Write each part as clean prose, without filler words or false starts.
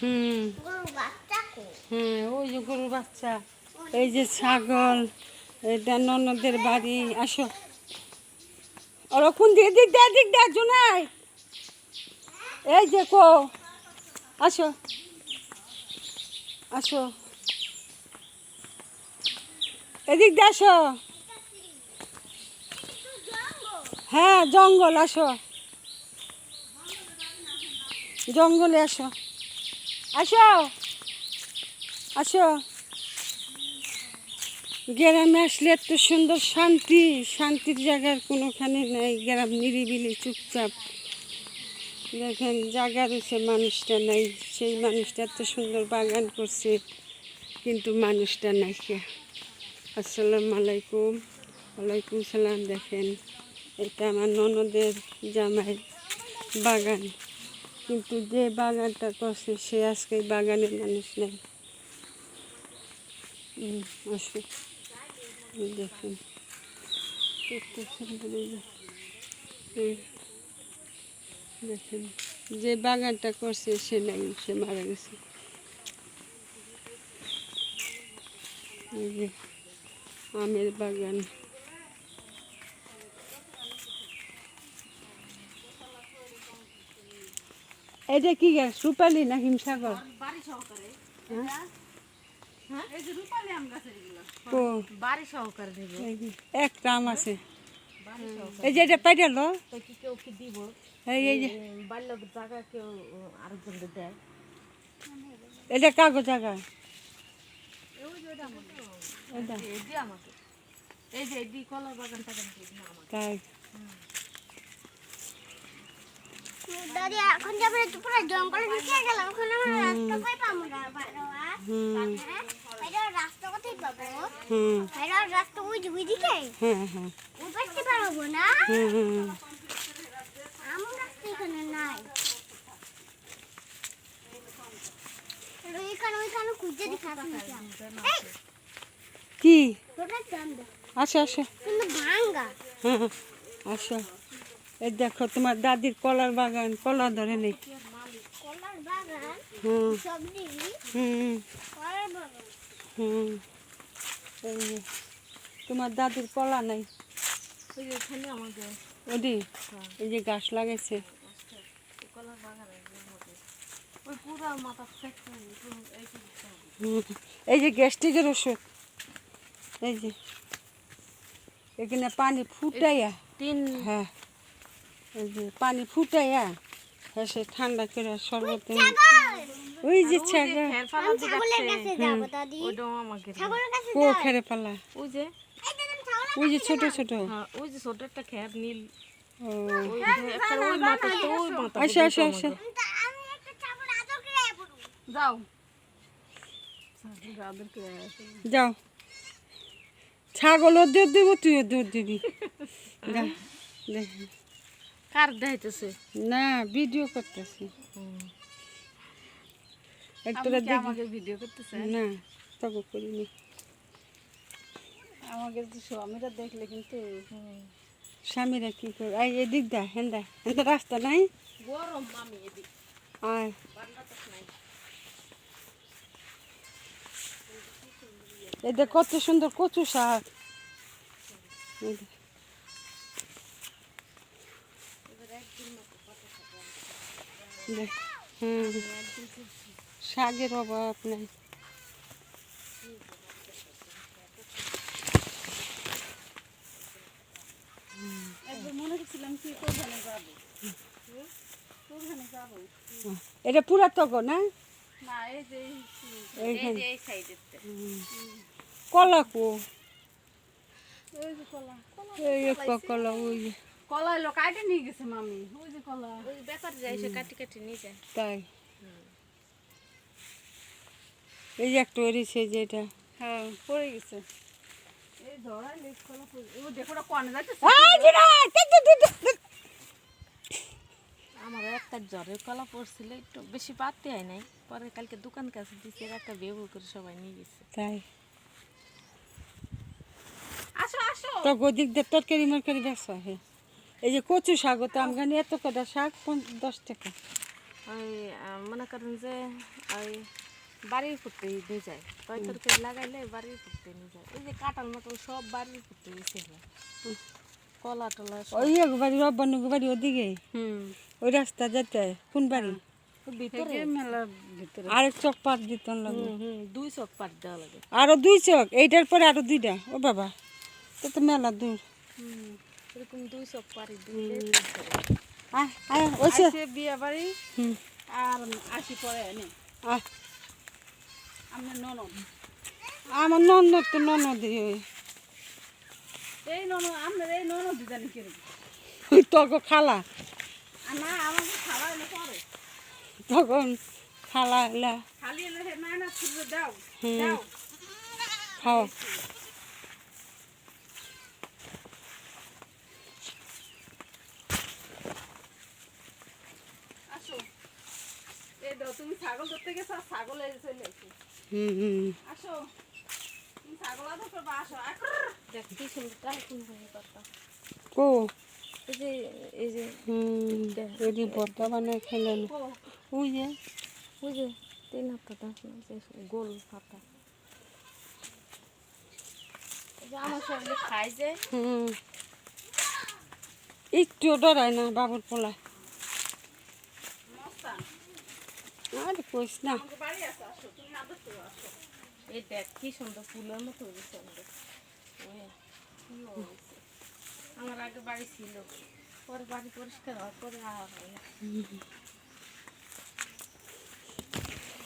হুম, হ্যাঁ, ওই যে গরুর বাচ্চা, এই যে ছাগল, এটা ননদের বাড়ি। আসো, ওরা কোন দিকে? দিক দে জুনাই, এই যে কো, আসো আসো, এদিক দিয়ে আসো। হ্যাঁ, জঙ্গল, আসো, জঙ্গলে আসো, আসো আসো। গ্রামে আসলে এত সুন্দর শান্তি, শান্তির জায়গার কোনোখানে নাই। গ্রাম নিরিবিলি চুপচাপ। দেখেন জায়গা রয়েছে, মানুষটা নাই। সেই মানুষটা এত সুন্দর বাগান করছে, কিন্তু মানুষটা নাই। কে? আসসালামু আলাইকুম। ওয়ালাইকুম সালাম। দেখেন, এটা আমার ননদের জামাই বাগান, কিন্তু যে বাগানটা করছে সে আজকে বাগানের মানুষ নেই। আসুন, দেখেন কত সুন্দর। দেখেন, যে বাগানটা করছে সে নাই, সে মারা গেছে। এই যে আমের বাগান। এটা কি গাছ? রূপালি না হিমসাগর? একটা আম আছে, এই যে এটা পাইলো। এটা কাগজ জায়গা, তাই দাদি এখন যাবে পুরো জঙ্গলে ঢুকে গেলাম, এখন আমরা রাস্তা কই পাবো না ভাইরা রাস্তা কোথায় পাবো? ভাইরা রাস্তা ওই দিকে, ওই পাশে পারবো না। আমার রাস্তা এখানে নাই, ওইখানে খুঁজে দেখাচ্ছি। কি? ওটা চান্দ, আসো আসো, কিন্তু ভাঙ্গা। আসো। এই দেখো তোমার দাদির কলার বাগান, কলা ধরে নেই। কলার বাগান, সবজি, কলার বাগান। এই যে তোমার দাদির কলা নাই, ওদি এই যে গাছ লাগাইছে। এই যে গ্যাস্ট্রিকের ওষুধ, এই যে এখানে পানি ফুটাইয়া, হ্যাঁ, এই যে পানি ফুটাইয়া হ্যাঁ, সে ঠান্ডা করে শরবত। ওই যে ছাগল, ছাগলের কাছে যাব দাদি, ছাগলের কাছে ও খেরে পালা, ওই যে ছোট ছোট, ওই যে ছোট একটা খ্যার নীল। ও ওই মাথা তো ওই মাথা। আসো আসো আসো, আমি একটা ছাগল আদর করে পড়ব। যাও যাও। ছাগলও দুধ দিব, তুইও দুধ দিবি। যা, দেখ। কার দেখাইতেছে? না, ভিডিও করতেছি। আমাকে ভিডিও করতেছে না, তবে করিনি। আমাকে তো স্বামীরা দেখলে কিন্তু স্বামীরা কি করে? এই এদিক দা, হেন্দা হেন্দা রাস্তা নাই। গরম মামি এদিক আয়, এদের কত সুন্দর কচু শাক। শাকের অভাব নাই। মনে করছিলাম কি কোথানে যাবো, কোথানে যাবো। এটা পুরা তক না? না, এই যে এইখানে এই সাইডে কলা কো, ওই যে কলা এই কলা, ওই যে কলা এলো কাটে নিয়ে গেছে মামি। ওই যে কলা ওই ব্যাপার যায়, সে কাটি কাটি নিয়ে যায়। তাই এই যে একটা ওরিছে যেটা, হ্যাঁ, পড়ে গেছে। এই ধরা লেট কলা পড়ে, ও দেখো ওটা কোনে যাইতেছে। আমার একটা জ্বরের কলা পড়ছিল, একটু বেশি পাতে হয় নাই। পরে কালকে দোকান কাছে দিচ্ছে, একটা বেবু করে সবাই নিয়ে গেছে। তাই আসো আসো, তো গদিক দিয়ে তরকারি মরকারি ব্যবসা হয়। এই যে কচু শাক, তো আমখানি এত কটা শাক 10 টাকা। ওই মনে করেন যে ওই বাড়ির করতে নিয়ে যায় তয় তরকারি লাগাইলে বাড়ির করতে নিয়ে যায় ওই যে কাঁঠাল মাটাল সব বাড়ির করতে গেছে কলা টলা সব। ওই এক বাড়ি রব্বানুক বাড়ি ওদিকে ওই রাস্তা যেতে কোন বাড়ি ভিতরে মেলার ভিতরে আরেক চক পাট দিতে লাগে দুই চক পাট দেওয়া লাগে আরো 2 চক এইটার পরে আরো 2টা ও বাবা তো তো মেলা দূর এরকম 2 চক পাড়ি দিলে আয় আয় ওইসে বিয়ে বাড়ি আর আসি পরে এনে আয় আমার ননদ আমার ননদ তো ননদ এই ননদ আমরা এই ননদ জানি কিরকম ওই তক খালা না আমাকে খাওয়া এলে পরে তখন খালা এলা খালি এলে হে না ছুড়ে দাও দাও খাও আসো এই দাও তুমি ছাগল ধরতে গেছো আর ছাগল এই চলে এসে আসো তুমি ছাগল আদর করবা আসো দেখ কি সুন্দর টাইকুন হয়ে কথা কো এই যে এদি বর্তা বানায় খেলেন ওই যে 3 হাতে দেখো যে গোল হাতা আমার সঙ্গে খাই যে একটু ডরায় না বাবুর পোলা আরে কইস না এই দেখ কি সুন্দর ফুলের মতো হয়েছে আমার আগে বাড়ি ছিল পরে বাড়ি পরিষ্কার হওয়ার পরে আর হয় না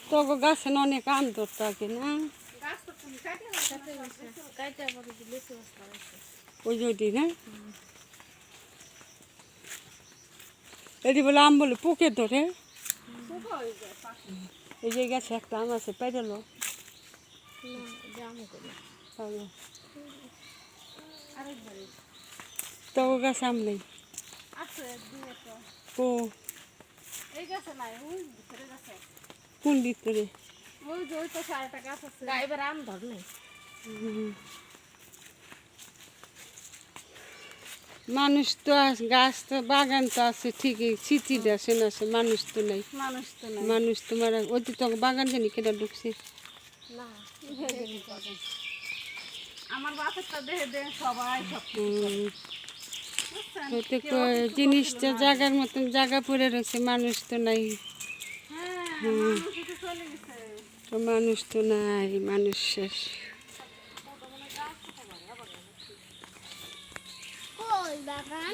তো গাছে অনেক আম ধরতে না ওই যদি না এটি বলে আম বলে পোকে ধরে এই যে গাছে একটা আম আছে পেরেলো তো গাছ আম নেই ও কোন ভিতরে এবার আম ধর নেই মানুষ তো গাছ তো বাগান তো আছে ঠিকই চিঠি আসে না আসে মানুষ তো নাই মানুষ তো মারা ওই তো বাগান জানি কেটে ঢুকছে না আমার বাপেরটা দেখে দেখে সবাই জিনিসটা জায়গার মতন জায়গা পড়ে রয়েছে মানুষ তো নাই মানুষ তো নাই মানুষ শেষ কই বাগান